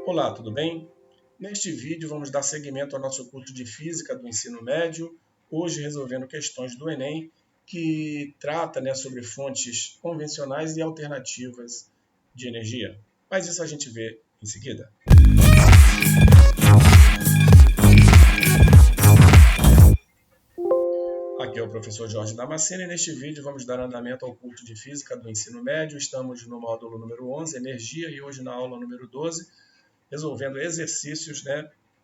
Olá, tudo bem? Neste vídeo vamos dar seguimento ao nosso curso de Física do Ensino Médio, hoje resolvendo questões do Enem, que trata sobre fontes convencionais e alternativas de energia. Mas isso a gente vê em seguida. Aqui é o professor Jorge Damasceno e neste vídeo vamos dar andamento ao curso de Física do Ensino Médio. Estamos no módulo número 11, Energia, e hoje na aula número 12, resolvendo exercícios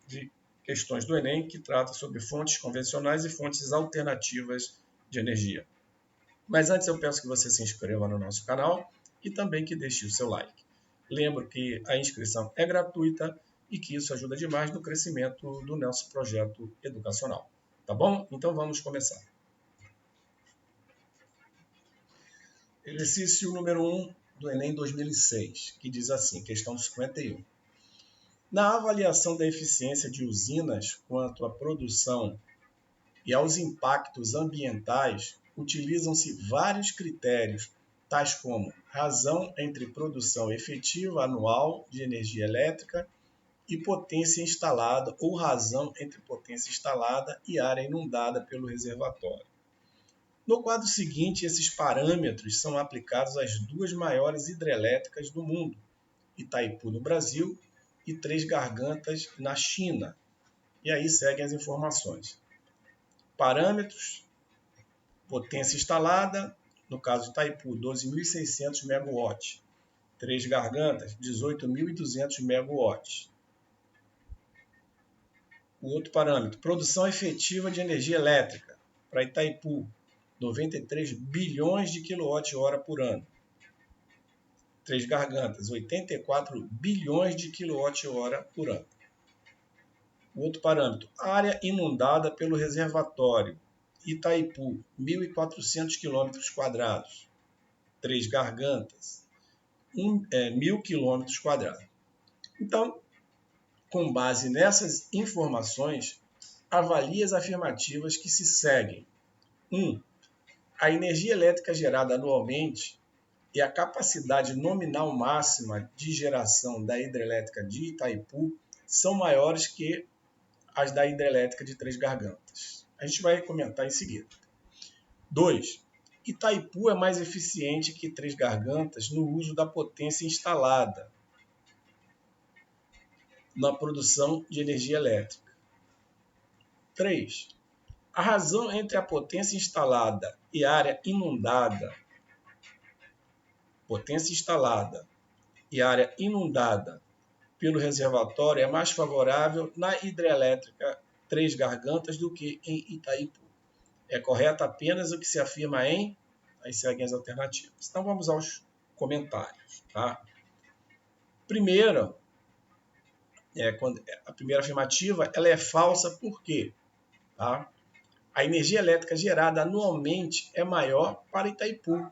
de questões do Enem que tratam sobre fontes convencionais e fontes alternativas de energia. Mas antes eu peço que você se inscreva no nosso canal e também que deixe o seu like. Lembro que a inscrição é gratuita e que isso ajuda demais no crescimento do nosso projeto educacional. Tá bom? Então vamos começar. Exercício número 1 do Enem 2006, que diz assim, questão 51. Na avaliação da eficiência de usinas quanto à produção e aos impactos ambientais, utilizam-se vários critérios, tais como razão entre produção efetiva anual de energia elétrica e potência instalada, ou razão entre potência instalada e área inundada pelo reservatório. No quadro seguinte, esses parâmetros são aplicados às duas maiores hidrelétricas do mundo, Itaipu no Brasil e Três Gargantas na China. E aí seguem as informações. Parâmetros, potência instalada, no caso de Itaipu, 12.600 MW. Três Gargantas, 18.200 MW. O outro parâmetro, produção efetiva de energia elétrica, para Itaipu, 93 bilhões de kWh por ano. Três Gargantas, 84 bilhões de kWh por ano. O outro parâmetro, área inundada pelo reservatório, Itaipu, 1.400 km². Três Gargantas, 1.000 km². Então, com base nessas informações, avalie as afirmativas que se seguem. 1. A energia elétrica gerada anualmente e a capacidade nominal máxima de geração da hidrelétrica de Itaipu são maiores que as da hidrelétrica de Três Gargantas. A gente vai comentar em seguida. 2. Itaipu é mais eficiente que Três Gargantas no uso da potência instalada na produção de energia elétrica. 3. A razão entre a potência instalada e a área inundada, pelo reservatório é mais favorável na hidrelétrica Três Gargantas do que em Itaipu. É correto apenas o que se afirma em... Aí seguem as alternativas. Então vamos aos comentários. Tá? Primeiro, a primeira afirmativa ela é falsa por quê? Tá? A energia elétrica gerada anualmente é maior para Itaipu.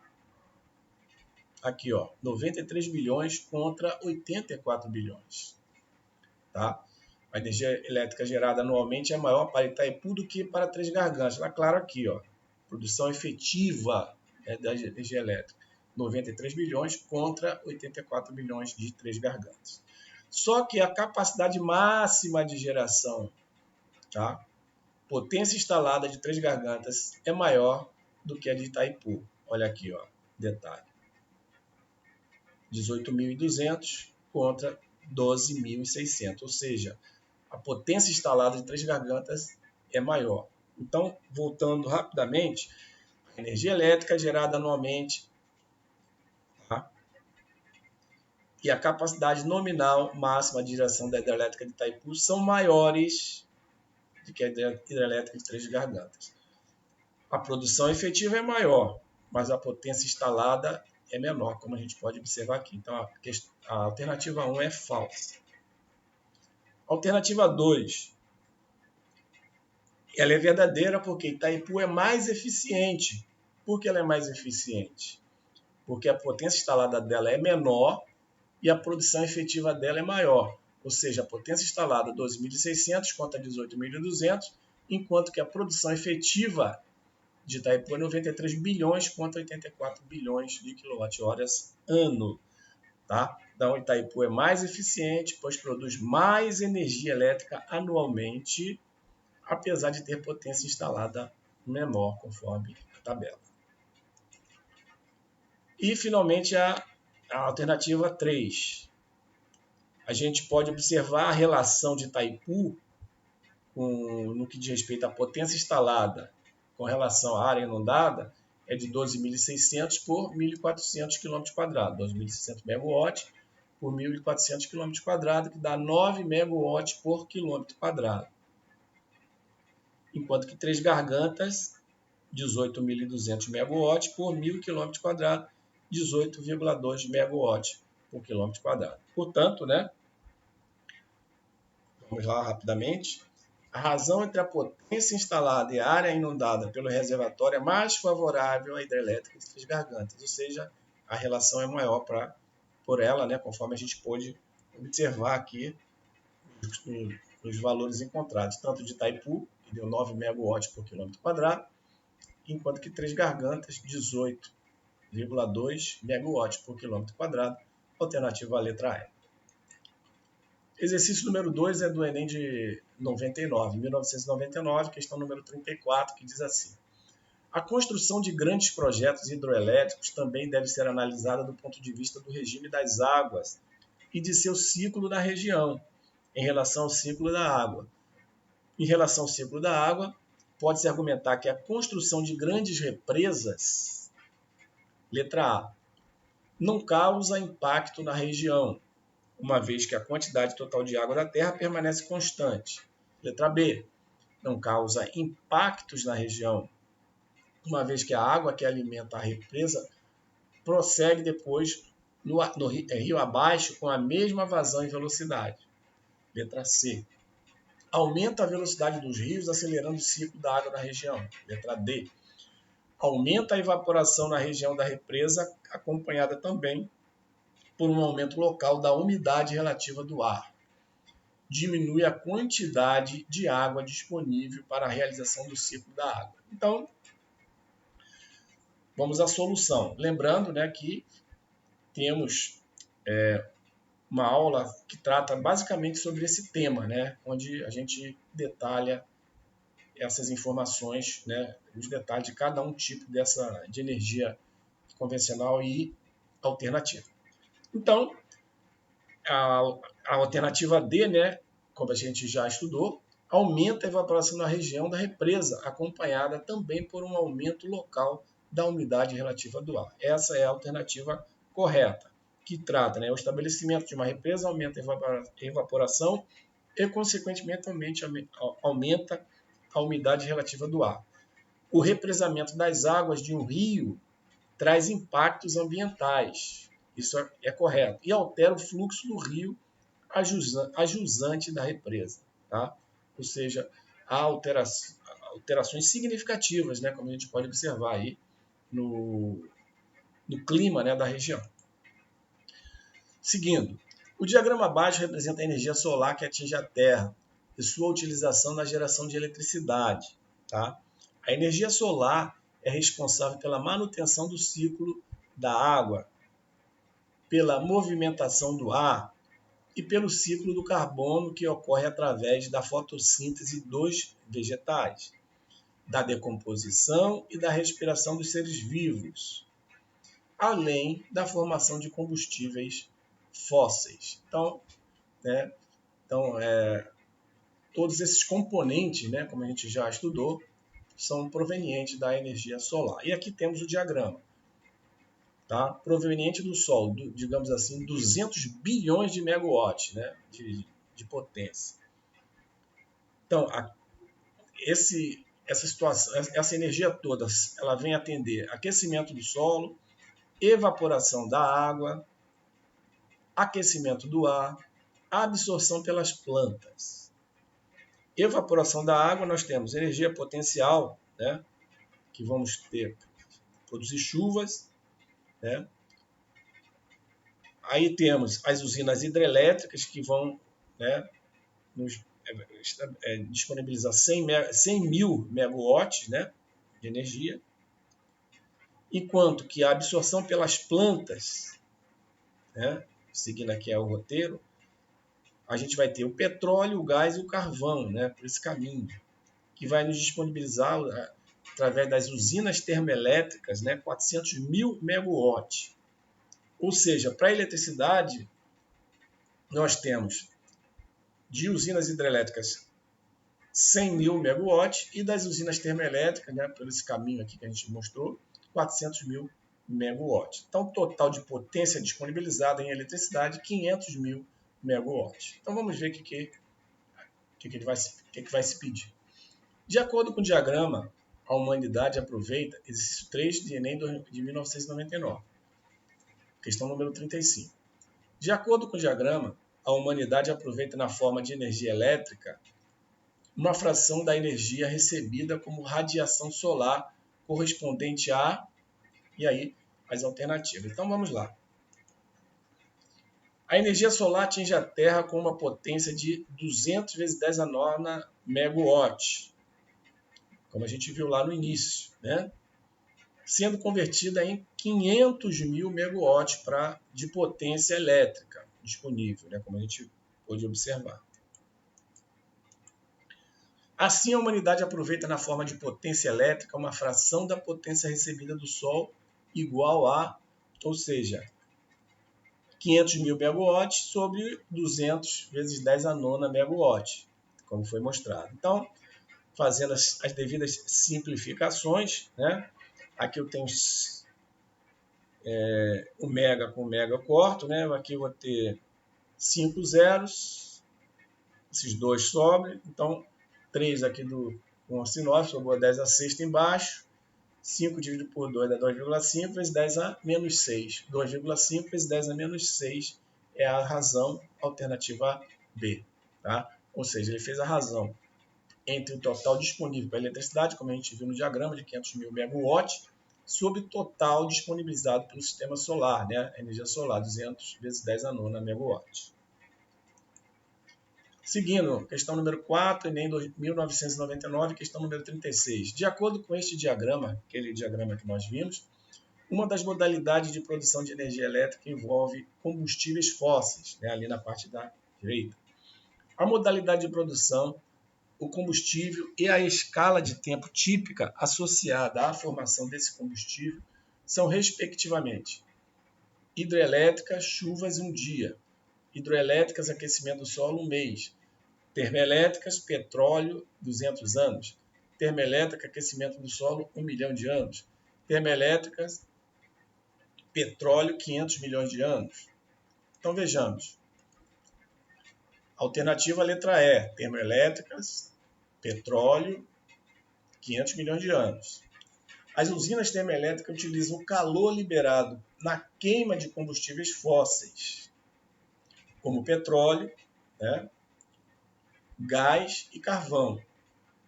Aqui, 93 bilhões contra 84 bilhões. Tá? A energia elétrica gerada anualmente é maior para Itaipu do que para Três Gargantas. Está claro aqui, produção efetiva da energia elétrica. 93 bilhões contra 84 bilhões de Três Gargantas. Só que a capacidade máxima de geração, tá? Potência instalada de Três Gargantas é maior do que a de Itaipu. Olha aqui, detalhe. 18.200 contra 12.600, ou seja, a potência instalada de Três Gargantas é maior. Então, voltando rapidamente, a energia elétrica gerada anualmente, tá? E a capacidade nominal máxima de geração da hidrelétrica de Itaipu são maiores do que a hidrelétrica de Três Gargantas. A produção efetiva é maior, mas a potência instalada é menor, como a gente pode observar aqui. Então, a alternativa 1 é falsa. Alternativa 2. Ela é verdadeira porque Itaipu é mais eficiente. Por que ela é mais eficiente? Porque a potência instalada dela é menor e a produção efetiva dela é maior. Ou seja, a potência instalada 12.600 contra 18.200, enquanto que a produção efetiva de Itaipu é 93 bilhões contra 84 bilhões de kWh ano. Tá? Então, Itaipu é mais eficiente, pois produz mais energia elétrica anualmente, apesar de ter potência instalada menor, conforme a tabela. E, finalmente, a alternativa 3. A gente pode observar a relação de Itaipu no que diz respeito à potência instalada com relação à área inundada, é de 12.600 por 1.400 km². 12.600 MW por 1.400 km², que dá 9 MW por km². Enquanto que Três Gargantas, 18.200 MW por 1.000 km², 18,2 MW por km². Portanto, né, vamos lá rapidamente. A razão entre a potência instalada e a área inundada pelo reservatório é mais favorável à hidrelétrica de Três Gargantas, ou seja, a relação é maior por ela, né, conforme a gente pôde observar aqui nos valores encontrados, tanto de Itaipu, que deu 9 MW por km², enquanto que Três Gargantas, 18,2 MW por km², alternativa à letra E. Exercício número 2 é do Enem de 1999, questão número 34, que diz assim: a construção de grandes projetos hidroelétricos também deve ser analisada do ponto de vista do regime das águas e de seu ciclo na região, em relação ao ciclo da água. Em relação ao ciclo da água, pode-se argumentar que a construção de grandes represas, letra A, não causa impacto na região, uma vez que a quantidade total de água da terra permanece constante. Letra B, não causa impactos na região, uma vez que a água que alimenta a represa prossegue depois no rio abaixo com a mesma vazão e velocidade. Letra C, aumenta a velocidade dos rios acelerando o ciclo da água da região. Letra D, aumenta a evaporação na região da represa, acompanhada também por um aumento local da umidade relativa do ar. Diminui a quantidade de água disponível para a realização do ciclo da água. Então, vamos à solução. Lembrando, né, que temos uma aula que trata basicamente sobre esse tema, né, onde a gente detalha essas informações, né, os detalhes de cada um tipo de energia convencional e alternativa. Então, a alternativa D, né, como a gente já estudou, aumenta a evaporação na região da represa, acompanhada também por um aumento local da umidade relativa do ar. Essa é a alternativa correta, que trata, né, o estabelecimento de uma represa aumenta a evaporação e, consequentemente, aumenta a umidade relativa do ar. O represamento das águas de um rio traz impactos ambientais. Isso é correto. E altera o fluxo do rio a jusante da represa. Tá? Ou seja, há alterações significativas, né, como a gente pode observar aí no clima, né, da região. Seguindo, o diagrama abaixo representa a energia solar que atinge a Terra e sua utilização na geração de eletricidade. Tá? A energia solar é responsável pela manutenção do ciclo da água, pela movimentação do ar e pelo ciclo do carbono que ocorre através da fotossíntese dos vegetais, da decomposição e da respiração dos seres vivos, além da formação de combustíveis fósseis. Então, todos esses componentes, né, como a gente já estudou, são provenientes da energia solar. E aqui temos o diagrama. Tá? Proveniente do Sol, digamos assim, 200 bilhões de megawatts, né, de potência. Então, essa situação, essa energia toda, ela vem atender aquecimento do solo, evaporação da água, aquecimento do ar, absorção pelas plantas. Evaporação da água, nós temos energia potencial, né, que vamos produzir chuvas, né? Aí temos as usinas hidrelétricas que vão, né, nos disponibilizar 100 mil megawatts, né, de energia, enquanto que a absorção pelas plantas, né, seguindo aqui o roteiro, a gente vai ter o petróleo, o gás e o carvão, né, por esse caminho, que vai nos disponibilizar, através das usinas termoelétricas, né, 400 mil megawatts. Ou seja, para a eletricidade, nós temos de usinas hidrelétricas 100 mil megawatts e das usinas termoelétricas, né, por esse caminho aqui que a gente mostrou, 400 mil megawatts. Então, total de potência disponibilizada em eletricidade, 500 mil megawatts. Então, vamos ver o que vai se pedir. De acordo com o diagrama, a humanidade aproveita, exercício 3 de Enem de 1999, questão número 35. De acordo com o diagrama, a humanidade aproveita na forma de energia elétrica uma fração da energia recebida como radiação solar correspondente a... E aí, as alternativas. Então, vamos lá. A energia solar atinge a Terra com uma potência de 200 vezes 10 a 9 megawatts, como a gente viu lá no início, né? Sendo convertida em 500 mil megawatts de potência elétrica disponível, né? Como a gente pôde observar. Assim, a humanidade aproveita na forma de potência elétrica uma fração da potência recebida do Sol igual a, ou seja, 500 mil megawatts sobre 200 vezes 10 a 9 megawatts, como foi mostrado. Então, fazendo as devidas simplificações, né? Aqui eu tenho o mega com mega eu corto, né? Aqui eu vou ter 5 zeros, esses dois sobem, então 3 aqui com o sinópio, sobrou 10 a sexta embaixo, 5 dividido por 2 dá 2,5 vezes 10 a menos 6. 2,5 vezes 10 a menos 6 é a razão alternativa B. Tá? Ou seja, ele fez a razão entre o total disponível para eletricidade, como a gente viu no diagrama, de 500 mil megawatts, sobre o total disponibilizado pelo sistema solar, né? A energia solar, 200 vezes 10 a 9 megawatts. Seguindo, questão número 4, Enem 1999, questão número 36. De acordo com este diagrama, aquele diagrama que nós vimos, uma das modalidades de produção de energia elétrica envolve combustíveis fósseis, né, ali na parte da direita. A modalidade de produção, o combustível e a escala de tempo típica associada à formação desse combustível são, respectivamente, hidrelétricas, chuvas um dia, hidroelétricas, aquecimento do solo um mês, termoelétricas, petróleo, 200 anos. Termoelétrica, aquecimento do solo, 1 milhão de anos. Termoelétricas, petróleo, 500 milhões de anos. Então, vejamos. Alternativa letra E, termoelétricas, petróleo, 500 milhões de anos. As usinas termoelétricas utilizam o calor liberado na queima de combustíveis fósseis, como petróleo, né, gás e carvão,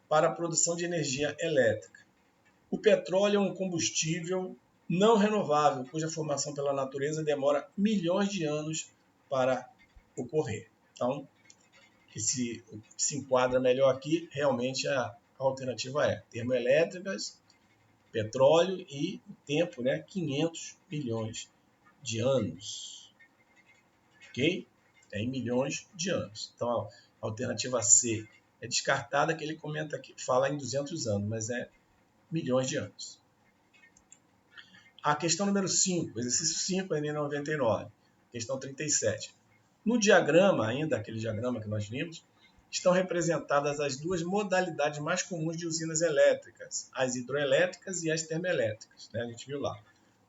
para a produção de energia elétrica. O petróleo é um combustível não renovável, cuja formação pela natureza demora milhões de anos para ocorrer. Então, o que se enquadra melhor aqui, realmente a alternativa é termoelétricas, petróleo e o tempo, né, 500 milhões de anos. Ok? Em milhões de anos. Então, a alternativa C é descartada, que ele comenta aqui, fala em 200 anos, mas é milhões de anos. A questão número 5, exercício 5, Enem 99, questão 37. No diagrama, ainda aquele diagrama que nós vimos, estão representadas as duas modalidades mais comuns de usinas elétricas, as hidroelétricas e as termoelétricas. Né? A gente viu lá.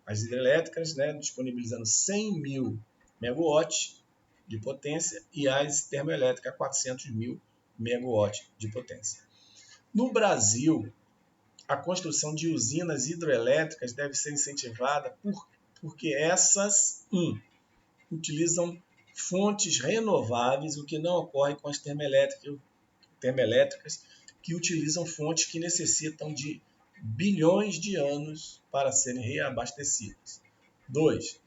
As hidrelétricas, né, disponibilizando 100 mil megawatts de potência e as termoelétricas 400 mil megawatts de potência. No Brasil, a construção de usinas hidroelétricas deve ser incentivada porque essas, utilizam fontes renováveis, o que não ocorre com as termoelétricas, que utilizam fontes que necessitam de bilhões de anos para serem reabastecidas. 2.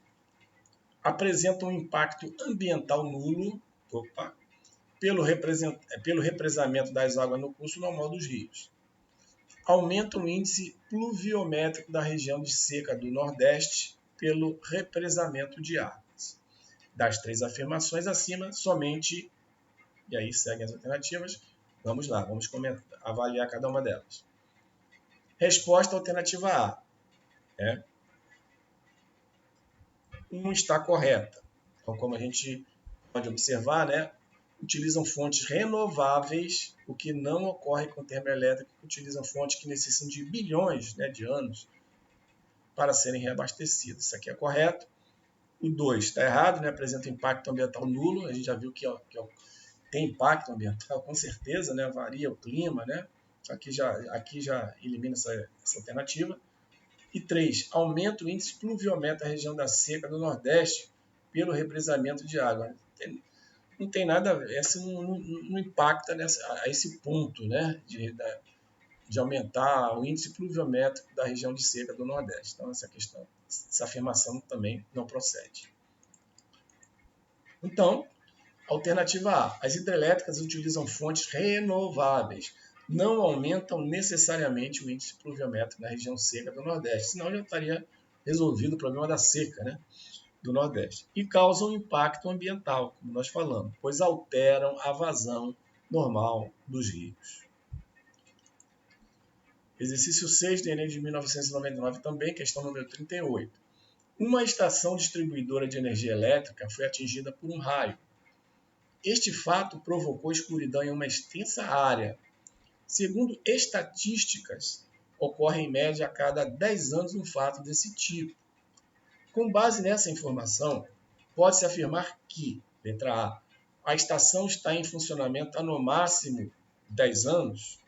Apresentam um impacto ambiental nulo pelo represamento das águas no curso normal dos rios. Aumenta o índice pluviométrico da região de seca do Nordeste pelo represamento de águas. Das 3 afirmações acima, somente, e aí seguem as alternativas, vamos lá, vamos avaliar cada uma delas. Resposta alternativa A. 1 está correta. Então, como a gente pode observar, né, utilizam fontes renováveis, o que não ocorre com termoelétrica, que utilizam fontes que necessitam de bilhões, né, de anos para serem reabastecidas. Isso aqui é correto. O 2 está errado, né, apresenta impacto ambiental nulo. A gente já viu que tem impacto ambiental, com certeza, né, varia o clima, né? Aqui já elimina essa alternativa. E 3, aumenta o índice pluviométrico da região da seca do Nordeste pelo represamento de água. Não tem nada a ver, não impacta a esse ponto, né, de aumentar o índice pluviométrico da região de seca do Nordeste. Então, essa afirmação também não procede. Então, alternativa A. As hidrelétricas utilizam fontes renováveis. Não aumentam necessariamente o índice pluviométrico na região seca do Nordeste, senão já estaria resolvido o problema da seca, né, do Nordeste. E causam impacto ambiental, como nós falamos, pois alteram a vazão normal dos rios. Exercício 6 do Enem de 1999 também, questão número 38. Uma estação distribuidora de energia elétrica foi atingida por um raio. Este fato provocou escuridão em uma extensa área. Segundo estatísticas, ocorre em média a cada 10 anos um fato desse tipo. Com base nessa informação, pode-se afirmar que, letra A estação está em funcionamento há no máximo 10 anos.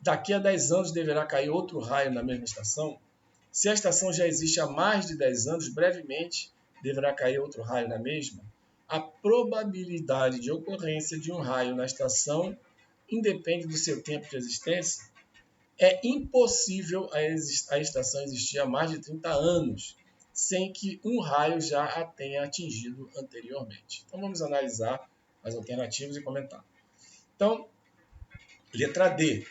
Daqui a 10 anos deverá cair outro raio na mesma estação. Se a estação já existe há mais de 10 anos, brevemente deverá cair outro raio na mesma. A probabilidade de ocorrência de um raio na estação independe do seu tempo de existência. É impossível a estação existir há mais de 30 anos, sem que um raio já a tenha atingido anteriormente. Então vamos analisar as alternativas e comentar. Então, letra D.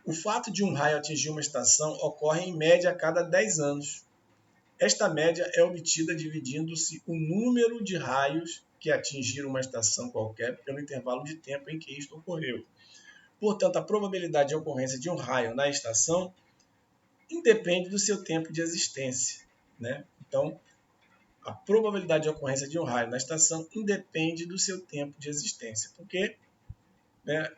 O fato de um raio atingir uma estação ocorre em média a cada 10 anos. Esta média é obtida dividindo-se o número de raios que atingiram uma estação qualquer pelo intervalo de tempo em que isto ocorreu. Portanto, a probabilidade de ocorrência de um raio na estação independe do seu tempo de existência, né? Então, a probabilidade de ocorrência de um raio na estação independe do seu tempo de existência, porque, né,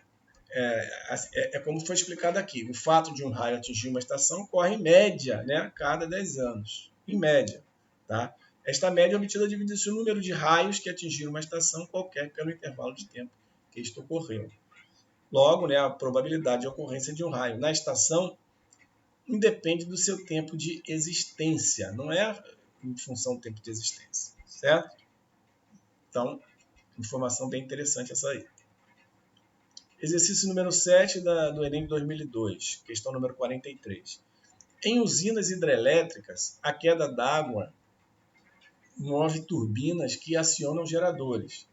como foi explicado aqui, o fato de um raio atingir uma estação ocorre em média, né, a cada 10 anos, em média. Tá? Esta média é obtida dividindo-se o número de raios que atingiram uma estação qualquer pelo intervalo de tempo que isto ocorreu. Logo, né, a probabilidade de ocorrência de um raio na estação independe do seu tempo de existência, não é em função do tempo de existência, certo? Então, informação bem interessante essa aí. Exercício número 7 do Enem de 2002, questão número 43. Em usinas hidrelétricas, a queda d'água move turbinas que acionam geradores.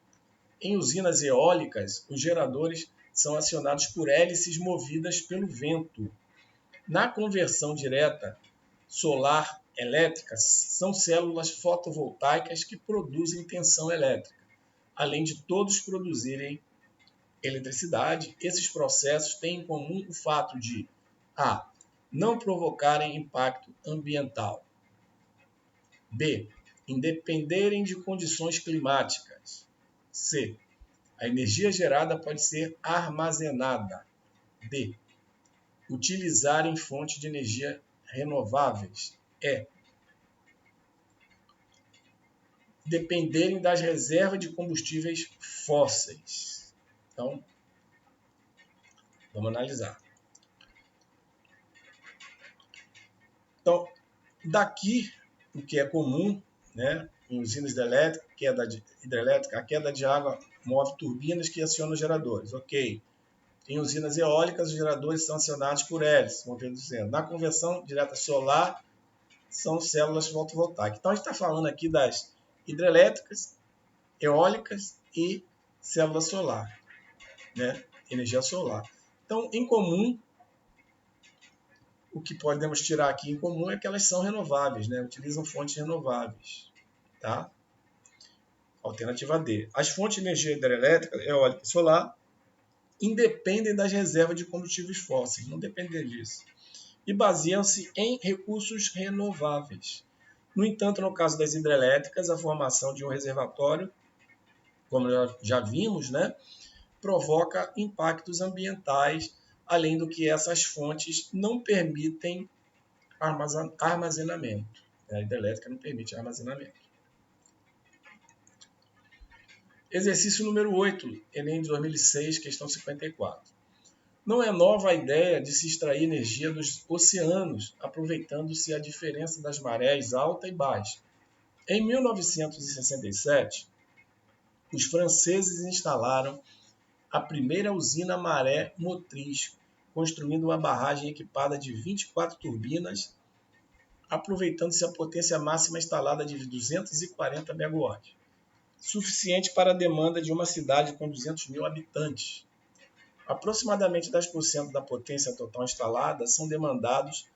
Em usinas eólicas, os geradores são acionados por hélices movidas pelo vento. Na conversão direta solar-elétrica, são células fotovoltaicas que produzem tensão elétrica, além de todos produzirem eletricidade. Esses processos têm em comum o fato de A. Não provocarem impacto ambiental. B. Independerem de condições climáticas. C. A energia gerada pode ser armazenada. D. Utilizarem fontes de energia renováveis. E. Dependerem das reservas de combustíveis fósseis. Então, vamos analisar. Então, daqui, o que é comum, né, em usinas hidrelétricas, a queda de água move turbinas que acionam geradores. Ok. Em usinas eólicas, os geradores são acionados por hélices, na conversão direta solar, são células fotovoltaicas. Então, a gente está falando aqui das hidrelétricas, eólicas e célula solar, né? Energia solar. Então, em comum, o que podemos tirar aqui em comum é que elas são renováveis, né? Utilizam fontes renováveis, tá? Alternativa D. As fontes de energia hidrelétrica, eólica e solar, independem das reservas de combustíveis fósseis, não dependem disso, e baseiam-se em recursos renováveis. No entanto, no caso das hidrelétricas, a formação de um reservatório, como já vimos, né, provoca impactos ambientais, além do que essas fontes não permitem armazenamento. A hidrelétrica não permite armazenamento. Exercício número 8, Enem de 2006, questão 54. Não é nova a ideia de se extrair energia dos oceanos, aproveitando-se a diferença das marés alta e baixa. Em 1967, os franceses instalaram a primeira usina maré motriz, construindo uma barragem equipada de 24 turbinas, aproveitando-se a potência máxima instalada de 240 MW, suficiente para a demanda de uma cidade com 200 mil habitantes. Aproximadamente 10% da potência total instalada são demandados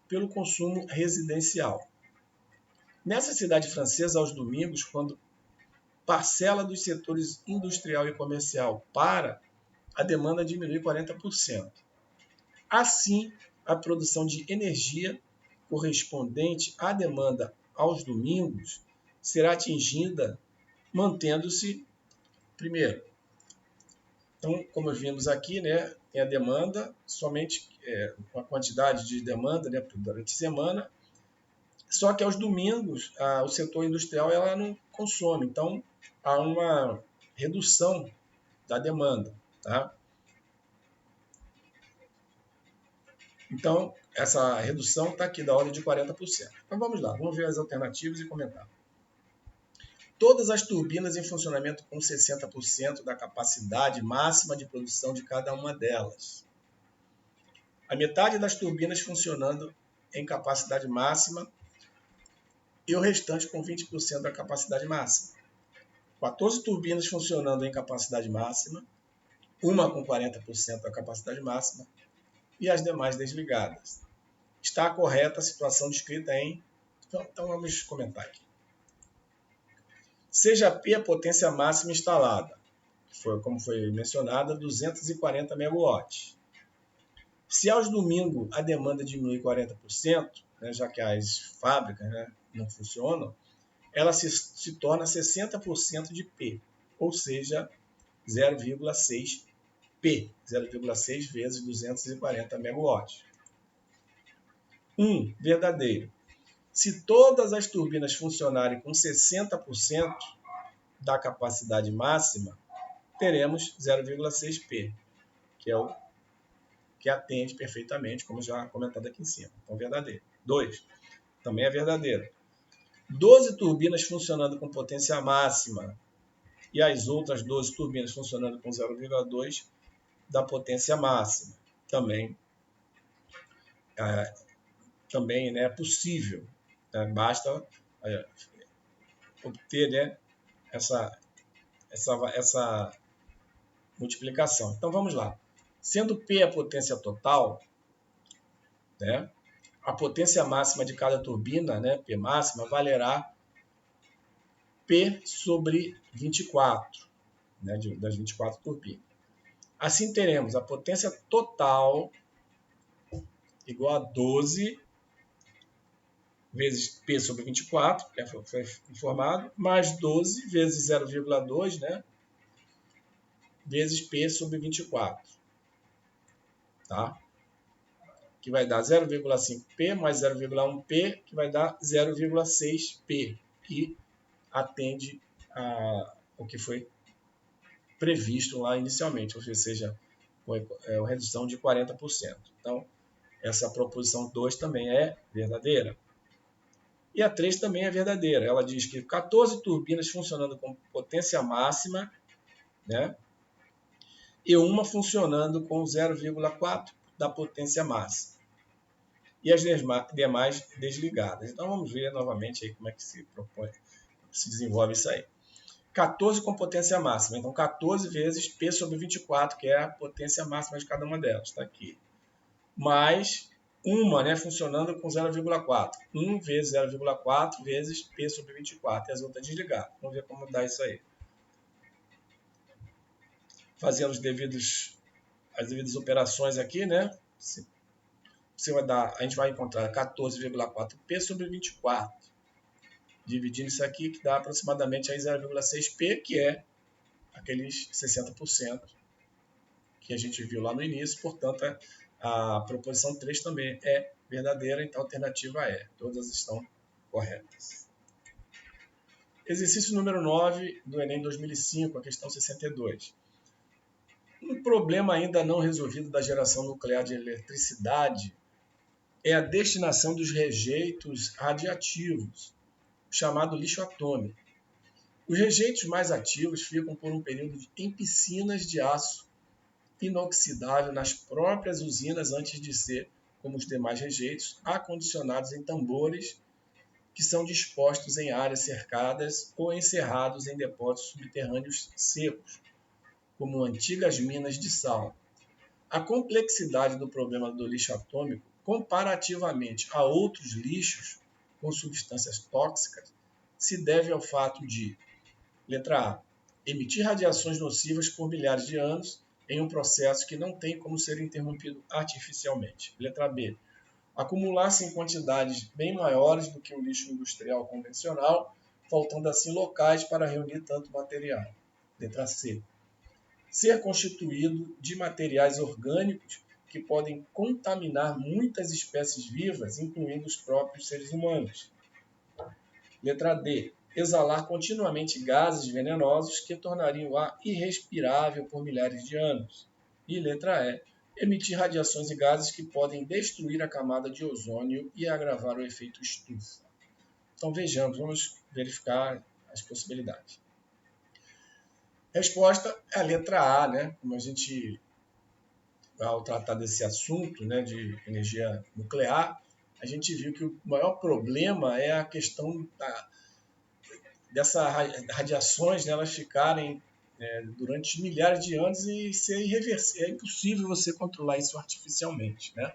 pelo consumo residencial. Nessa cidade francesa, aos domingos, quando parcela dos setores industrial e comercial para, a demanda diminui 40%. Assim, a produção de energia correspondente à demanda aos domingos será atingida mantendo-se primeiro. Então, como vimos aqui, né, tem a demanda, somente uma quantidade de demanda, né, durante a semana, só que aos domingos o setor industrial ela não consome, então há uma redução da demanda. Tá? Então, essa redução está aqui da ordem de 40%. Então vamos lá, vamos ver as alternativas e comentar. Todas as turbinas em funcionamento com 60% da capacidade máxima de produção de cada uma delas. A metade das turbinas funcionando em capacidade máxima e o restante com 20% da capacidade máxima. 14 turbinas funcionando em capacidade máxima, uma com 40% da capacidade máxima e as demais desligadas. Está correta a situação descrita em... Então vamos comentar aqui. Seja P a potência máxima instalada, como foi mencionada, 240 MW. Se aos domingos a demanda diminui 40%, né, já que as fábricas, né, não funcionam, ela se torna 60% de P, ou seja, 0,6 P, 0,6 vezes 240 MW. 1. Verdadeiro. Se todas as turbinas funcionarem com 60% da capacidade máxima, teremos 0,6 P, que é o que atende perfeitamente, como já comentado aqui em cima. Então, verdadeiro. 2. Também é verdadeiro. 12 turbinas funcionando com potência máxima e as outras 12 turbinas funcionando com 0,2 da potência máxima. Também né, é possível. Né? Basta obter, né, essa multiplicação. Então vamos lá. Sendo P a potência total, né, a potência máxima de cada turbina, né, P máxima, valerá P sobre 24, né, das 24 turbinas. Assim teremos a potência total igual a 12 vezes P sobre 24, que foi informado, mais 12 vezes 0,2, né, vezes P sobre 24. Tá? Que vai dar 0,5P mais 0,1P, que vai dar 0,6P, que atende ao que foi previsto lá inicialmente, ou seja, uma redução de 40%. Então, essa proposição 2 também é verdadeira. E a 3 também é verdadeira. Ela diz que 14 turbinas funcionando com potência máxima, né, e uma funcionando com 0,4 da potência máxima. E as demais desligadas. Então vamos ver novamente aí como é que se desenvolve isso aí. 14 com potência máxima. Então 14 vezes P sobre 24, que é a potência máxima de cada uma delas. Está aqui. Mais uma, né, funcionando com 0,4. 1 vezes 0,4 vezes P sobre 24. E as outras desligar. Vamos ver como dá isso aí. Fazendo as devidas operações aqui, né? Você vai dar, a gente vai encontrar 14,4 P sobre 24. Dividindo isso aqui, que dá aproximadamente 0,6 P, que é aqueles 60% que a gente viu lá no início. Portanto, a proposição 3 também é verdadeira, então a alternativa é. Todas estão corretas. Exercício número 9 do Enem 2005, a questão 62. Um problema ainda não resolvido da geração nuclear de eletricidade é a destinação dos rejeitos radiativos, chamado lixo atômico. Os rejeitos mais ativos ficam por um período em piscinas de aço inoxidável nas próprias usinas antes de ser, como os demais rejeitos, acondicionados em tambores que são dispostos em áreas cercadas ou encerrados em depósitos subterrâneos secos, como antigas minas de sal. A complexidade do problema do lixo atômico, comparativamente a outros lixos com substâncias tóxicas, se deve ao fato de, letra A, emitir radiações nocivas por milhares de anos em um processo que não tem como ser interrompido artificialmente. Letra B, acumular-se em quantidades bem maiores do que o lixo industrial convencional, faltando assim locais para reunir tanto material. Letra C, ser constituído de materiais orgânicos que podem contaminar muitas espécies vivas, incluindo os próprios seres humanos. Letra D, exalar continuamente gases venenosos que tornariam o ar irrespirável por milhares de anos. E letra E, emitir radiações e gases que podem destruir a camada de ozônio e agravar o efeito estufa. Então vejamos, vamos verificar as possibilidades. Resposta é a letra A, né? Como a gente, ao tratar desse assunto, né, de energia nuclear, a gente viu que o maior problema é a questão dessas radiações, né, elas ficarem durante milhares de anos e ser irreversível. É impossível você controlar isso artificialmente, né?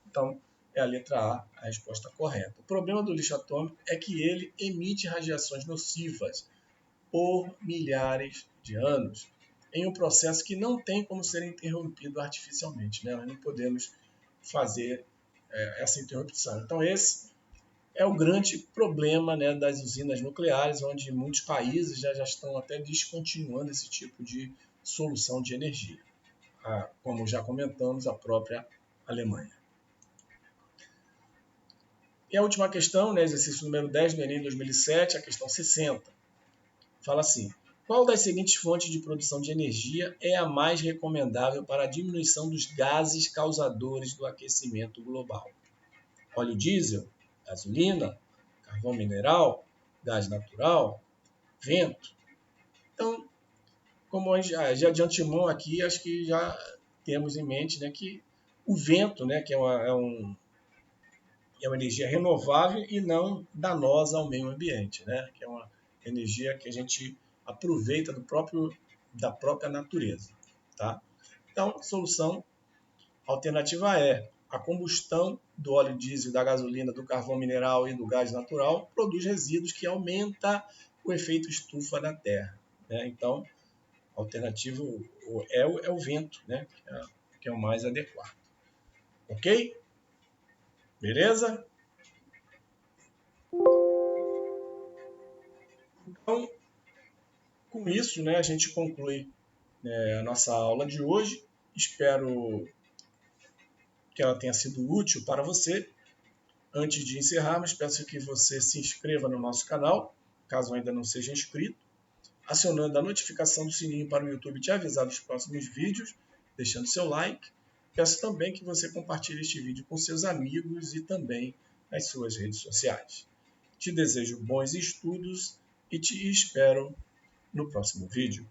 Então, é a letra A resposta correta. O problema do lixo atômico é que ele emite radiações nocivas por milhares de anos, em um processo que não tem como ser interrompido artificialmente, né? Nós não podemos fazer essa interrupção. Então, esse é o grande problema, né, das usinas nucleares, onde muitos países já estão até descontinuando esse tipo de solução de energia. Como já comentamos, a própria Alemanha. E a última questão, né, exercício número 10 do Enem 2007, a questão 60. Fala assim: qual das seguintes fontes de produção de energia é a mais recomendável para a diminuição dos gases causadores do aquecimento global? Óleo diesel, gasolina, carvão mineral, gás natural, vento. Então, como já de antemão aqui, acho que já temos em mente, né, que o vento, né, que é uma energia renovável e não danosa ao meio ambiente, né, que é uma energia que a gente aproveita da própria natureza. Tá? Então, a solução alternativa é a combustão do óleo diesel, da gasolina, do carvão mineral e do gás natural produz resíduos que aumentam o efeito estufa na Terra. Né? Então, a alternativa é o vento, né? Que é o mais adequado. Ok? Beleza? Então, com isso, né, a gente conclui a nossa aula de hoje. Espero que ela tenha sido útil para você. Antes de encerrarmos, peço que você se inscreva no nosso canal, caso ainda não seja inscrito, acionando a notificação do sininho para o YouTube te avisar dos próximos vídeos, deixando seu like. Peço também que você compartilhe este vídeo com seus amigos e também nas suas redes sociais. Te desejo bons estudos e te espero no próximo vídeo.